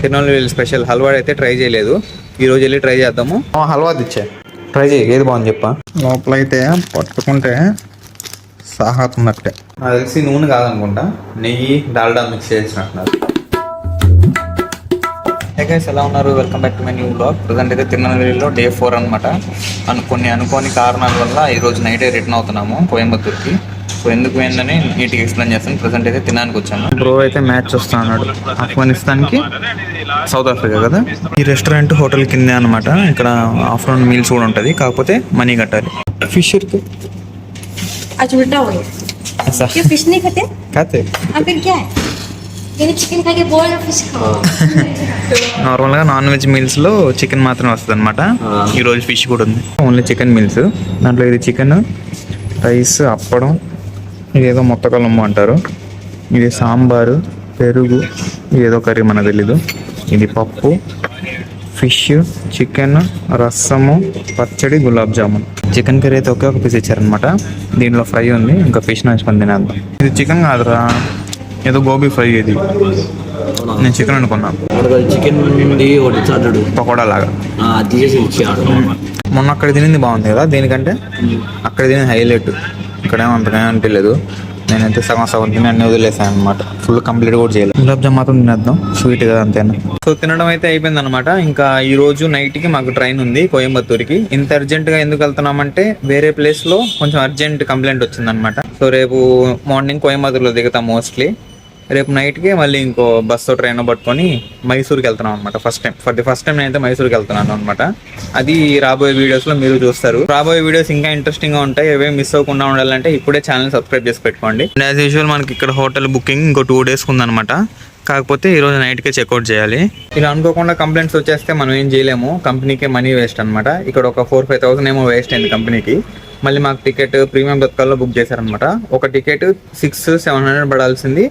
Tirunelveli special halwa అయితే try చేయలేదు. ఈరోజు వెళ్ళి ట్రై చేద్దాము. హల్వా తెచ్చే ట్రై చేయి, ఏది బాగుంది చెప్పా. లోపలైతే పట్టుకుంటే సాగుతున్నట్టే. నాకు తెలిసి నూనె కాదనుకుంటా, నెయ్యి డాల్డా మిక్స్ చేసినట్టున్నారు. ఎలా ఉన్నారు? Welcome back to my new blog. Present అయితే తిరునల్వేలిలో డే 4 అనమాట. అనుకోని కారణాల వల్ల ఈరోజు నైటే రిటర్న్ అవుతున్నాము కోయంబత్తూర్కి. సో ఎందుకు ఏందని నీట్గా ఎక్స్ప్లెయిన్ చేస్తాను. ప్రజెంట్ అయితే తినడానికి వచ్చాను. బ్రో అయితే మ్యాచ్ వస్తా అన్నాడు, ఆఫ్ఘనిస్తాన్కి సౌత్ ఆఫ్రికా కదా. ఈ రెస్టారెంట్ హోటల్ కిందే అనమాట. ఇక్కడ ఆఫ్టర్నూన్ మీల్స్ కూడా ఉంటుంది, కాకపోతే మనీ కట్టాలి. ఫిష్ आज उल्टा हो गया। क्यों फिश नहीं खाते? खाते। अब फिर क्या है? ये चिकन खा के बोल फिश खाओ। నార్మల్గా నాన్ వెజ్ మీల్స్లో చికెన్ మాత్రమే వస్తుంది అనమాట. ఈరోజు ఫిష్ కూడా ఉంది. Only chicken meals. దాంట్లో ఇది చికెన్, రైస్, అప్పడం, ఇదేదో మొత్తకలమ్మ అంటారు, ఇది సాంబారు, పెరుగు, ఇదేదో కర్రీ మనకు తెలీదు, ఇది పప్పు, ఫిష్, చికెన్, రసము, పచ్చడి, గులాబ్ జామున్. చికెన్ కర్రీ అయితే ఒక పీస్ ఇచ్చారనమాట. దీంట్లో ఫ్రై ఉంది, ఇంకా ఫిష్ నంచుకొని తినేద్దాం. ఇది చికెన్ కాదురా, ఏదో గోబీ ఫ్రై. ఇది నేను చికెన్ అనుకున్నాను. చికెన్ పకోడా లాగా. మొన్న అక్కడ తినింది బాగుంది కదా, దీనికంటే అక్కడ తినేది హైలైట్. ఇక్కడేమో అంతగా అనిపించలేదు. నేనైతే సగం తిని అన్ని వదిలేసాను అనమాట. ఫుల్ కంప్లీట్ కూడా చేయలేదు. గులాబ్ జామ్ మాత్రం తినేద్దాం, స్వీట్ కదా అంతేనా. సో తినడం అయితే అయిపోయింది అనమాట. ఇంకా ఈ రోజు నైట్కి మాకు ట్రైన్ ఉంది కోయంబత్తూర్కి. ఇంత అర్జెంట్గా ఎందుకు వెళ్తున్నామంటే వేరే ప్లేస్లో కొంచెం అర్జెంట్ కంప్లైంట్ వచ్చిందనమాట. సో రేపు మార్నింగ్ కోయంబత్తూర్లో దిగుతాం మోస్ట్లీ. రేపు నైట్కి మళ్ళీ ఇంకో బస్సు ట్రైన్ పట్టుకొని మైసూర్కి వెళ్తున్నాం అనమాట. ఫర్ ది ఫస్ట్ టైం నేనైతే మైసూర్కి వెళ్తున్నాను అనమాట. అది రాబోయే వీడియోస్లో మీరు చూస్తారు. రాబోయే వీడియోస్ ఇంకా ఇంట్రెస్టింగ్గా ఉంటాయి. ఏవేమి మిస్ అవ్వకుండా ఉండాలంటే ఇప్పుడే ఛానల్ సబ్స్క్రైబ్ చేసి పెట్టుకోండి. యాజ్ యూజువల్ మనకి ఇక్కడ హోటల్ బుకింగ్ ఇంకో 2 days ఉందనమాట. కాకపోతే ఈరోజు నైట్కే చెక్అవుట్ చేయాలి. ఇలా అనుకోకుండా కంప్లైంట్స్ వచ్చేస్తే మనం ఏం చేయలేము, కంపెనీకే మనీ వేస్ట్ అనమాట. ఇక్కడ ఒక 4-5 thousand ఏమో వేస్ట్ అయింది కంపెనీకి. మళ్ళీ మాకు టికెట్ ప్రీమియం తత్కాల్లో బుక్ చేశారనమాట. ఒక టికెట్ 600-700 పడాల్సింది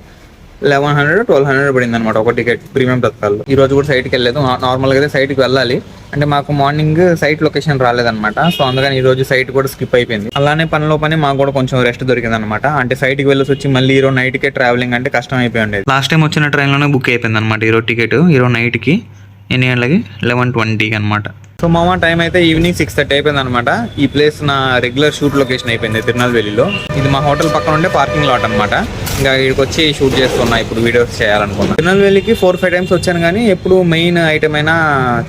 1100-1200 పడింది అనమాట ఒక టికెట్ ప్రీమియం తత్కాల్లో. ఈ రోజు కూడా సైట్కి వెళ్ళలేదు. నార్మల్గా అయితే సైట్కి వెళ్ళాలి అంటే మాకు మార్నింగ్ సైట్ లొకేషన్ రాలేదనమాట. సో అందుకని ఈ రోజు సైట్ కూడా స్కిప్ అయిపోయింది. అలానే పనిలో పని మాకు కూడా కొంచెం రెస్ట్ దొరికింది అనమాట. అంటే సైట్కి వెళ్ళేసి వచ్చి మళ్ళీ ఈరోజు నైట్కే ట్రావెలింగ్ అంటే కష్టం అయిపోయి ఉండేది. లాస్ట్ టైం వచ్చిన ట్రైన్లోనే బుక్ అయిపోయింది అనమాట ఈరోజు టికెట్. ఈరోజు నైట్కి ఎన్ని గంటలకి 11:20కి అనమాట. సో మామ టైం అయితే ఈవినింగ్ 6:30 అయిపోయింది అనమాట. ఈ ప్లేస్ నా రెగ్యులర్ షూట్ లొకేషన్ అయిపోయింది తిరునల్వేలిలో. ఇది మా హోటల్ పక్కన ఉండే పార్కింగ్ లాట్ అనమాట. ఇంకా ఇక్కడికి వచ్చి షూట్ చేస్తున్నా, ఇప్పుడు వీడియోస్ చేయాలనుకున్నా. తిరునల్వేలికి 4-5 times వచ్చాను కానీ ఎప్పుడు మెయిన్ ఐటమ్ అయినా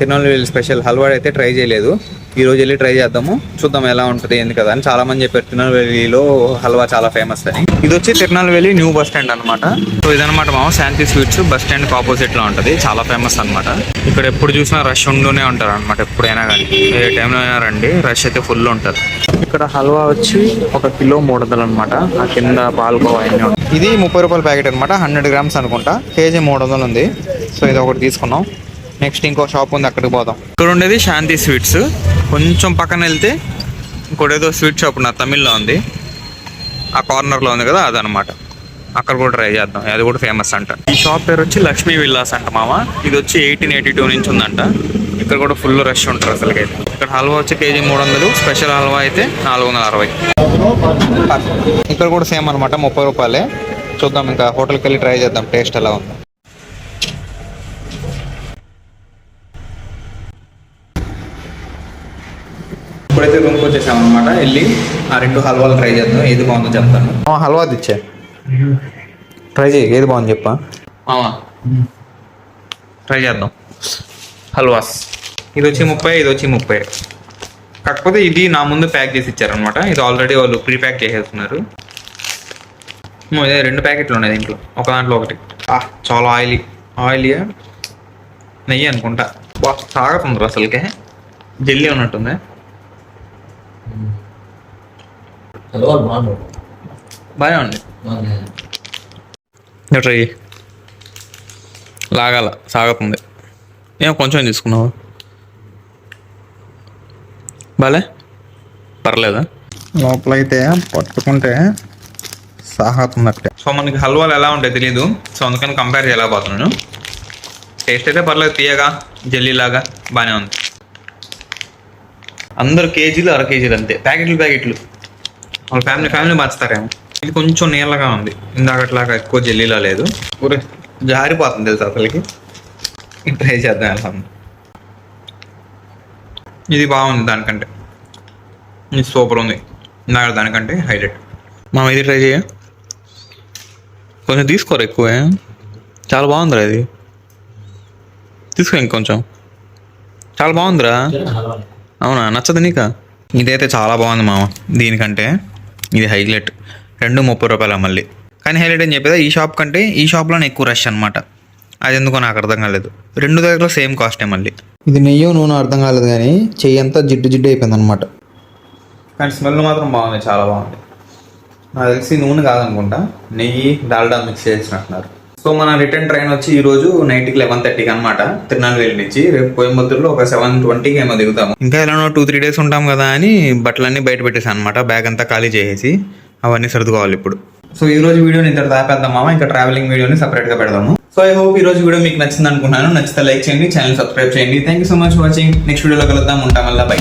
తిరునల్వేలి స్పెషల్ హల్వా అయితే ట్రై చేయలేదు. ఈ రోజు వెళ్ళి ట్రై చేద్దాము, చూద్దాం ఎలా ఉంటుంది ఏంది కదా అని. చాలా మంది చెప్పారు తిరునల్వేలిలో హల్వా చాలా ఫేమస్ అని. ఇది వచ్చి తిరునల్వేలి న్యూ బస్ స్టాండ్ అనమాట. సో ఇదనమాట మామ శాంతి స్వీట్స్. బస్ స్టాండ్ ఆపోజిట్ లో ఉంటుంది, చాలా ఫేమస్ అనమాట. ఇక్కడ ఎప్పుడు చూసినా రష్ ఉంటూనే ఉంటారు అనమాట. ఎప్పుడైనా కానీ ఏ టైంలో అయినా రండి, రష్ అయితే ఫుల్ ఉంటారు. ఇక్కడ హల్వా వచ్చి 1 kilo 300 అనమాట. ఆ కింద పాల్కోవా అన్నీ ఉంటాయి. ఇది 30 రూపాయల ప్యాకెట్ అనమాట, 100 grams అనుకుంటా. కేజీ 300 ఉంది. సో ఇది ఒకటి తీసుకున్నాం. నెక్స్ట్ ఇంకో షాప్ ఉంది, అక్కడికి పోదాం. ఇక్కడ ఉండేది శాంతి స్వీట్స్. కొంచెం పక్కన వెళ్తే ఇంకోటి ఏదో స్వీట్ షాప్ నా తమిళ్లో ఉంది, ఆ కార్నర్లో ఉంది కదా, అదనమాట. అక్కడ కూడా ట్రై చేద్దాం, అది కూడా ఫేమస్ అంట. ఈ షాప్ పేరు వచ్చి లక్ష్మీ విల్లాస్ అంట మామ. ఇది వచ్చి 1882 నుంచి ఉందంట. ఇక్కడ కూడా ఫుల్ రష్ ఉంటారు అసలుకి. ఇక్కడ హల్వా వచ్చి కేజీ 300, స్పెషల్ హల్వా అయితే 460. ఇక్కడ కూడా సేమ్ అనమాట, 30 రూపాయలే. చూద్దాం, ఇంకా హోటల్కి వెళ్ళి ట్రై చేద్దాం టేస్ట్ ఎలా ఉంది. ఇప్పుడైతే రూమ్కి వచ్చేసాం అనమాట. వెళ్ళి ఆ 2 హల్వాలు ట్రై చేద్దాం, ఏది బాగుందో చెప్తాను. హల్వా తెచ్చే ట్రై చేయి, ఏది బాగుంది చెప్పా. ట్రై చేద్దాం హల్వాస్. ఇది వచ్చి 30, ఇది వచ్చి 30. కాకపోతే ఇది నా ముందు ప్యాక్ చేసి ఇచ్చారనమాట. ఇది ఆల్రెడీ వాళ్ళు ప్రీ ప్యాక్ చేసేస్తున్నారు. ఇదే 2 ప్యాకెట్లు ఉన్నాయి దీంట్లో, ఒక దాంట్లో ఒకటి. చాలా ఆయిలీ నెయ్యి అనుకుంటా. సాగుతుంది అసలుకే, జెల్లీ ఉన్నట్టుంది. బాగానే ఉంది. ట్రై లాగాల సాగుతుంది. ఏమో కొంచెం తీసుకున్నావు, బాలే పర్లేదా? లోపలైతే పట్టుకుంటే సాగుతున్నట్టే. సో మనకి హల్వాలు ఎలా ఉంటాయి తెలీదు, సో అందుకని కంపేర్ చేయలేకపోతున్నాను. టేస్ట్ అయితే పర్లేదు, తీయగా జెల్లీలాగా బాగానే ఉంది. అందరు కేజీలు 1/2 kg అంతే. ప్యాకెట్లు వాళ్ళ ఫ్యామిలీ మార్చుతారేమో. ఇది కొంచెం నీళ్ళగా ఉంది, ఇందాకట్లాగా ఎక్కువ జెల్లీలా లేదు. ఊరే జారిపోతుంది తెలుసు అసలుకి. ట్రై చేద్దాం ఎలా ఉంది. ఇది బాగుంది దానికంటే, ఇది సూపర్ ఉంది. నాకు దానికంటే హైలైట్. మనం ఇది ట్రై చేయ, కొంచెం తీసుకోరు ఎక్కువే, చాలా బాగుందిరా ఇది. తీసుకో ఇంకొంచెం, చాలా బాగుందిరా. అవునా, నచ్చదు నీకా? ఇదైతే చాలా బాగుంది మామ, దీనికంటే ఇది హైలైట్. 230 రూపాయలు మళ్ళీ. కానీ హైలైట్ అని చెప్పేది ఈ షాప్ కంటే ఈ షాప్లోనే ఎక్కువ రష్ అనమాట. అది ఎందుకో నాకు అర్థం కాలేదు. 2 దగ్గర సేమ్ కాస్టే మళ్ళీ. ఇది నెయ్యి నూనె అర్థం కాలేదు కానీ చెయ్యి అంతా జిడ్డు జిడ్డు అయిపోయింది అనమాట. కానీ స్మెల్ మాత్రం బాగుంది, చాలా బాగుంది. నాకు తెలిసి నూనె కాదనుకుంటా, నెయ్యి డాల్డా మిక్స్ చేసినట్టున్నారు. సో మన రిటర్న్ ట్రైన్ వచ్చి ఈ రోజు నైట్కి 11:30కి అనమాట, తిరునాళ్ళవేలి నుంచి. రేపు కోయంబత్తూరులో ఒక 7:20కి ఏమో దిగుతాము. ఇంకా ఎలానో 2-3 డేస్ ఉంటాం కదా అని బట్టలన్నీ బయట పెట్టేసాను అనమాట. బ్యాగ్ అంతా ఖాళీ చేసేసి అవన్నీ సర్దుకోవాలి ఇప్పుడు. సో ఈ రోజు వీడియోని ఇంత ఆపేద్దాం మామ, ఇంకా ట్రావెలింగ్ వీడియోని సపరేట్గా పెడదాము. సో ఐ హోప్ ఈ రోజు వీడియో మీకు నచ్చింది అనుకుంటున్నాను. నచ్చితే లైక్ చేయండి, ఛానల్ సబ్స్క్రైబ్ చేయండి. Thank you so much for watching. Next వీడియోలో కలుద్దాం. ఉంటాం వల్ల బై.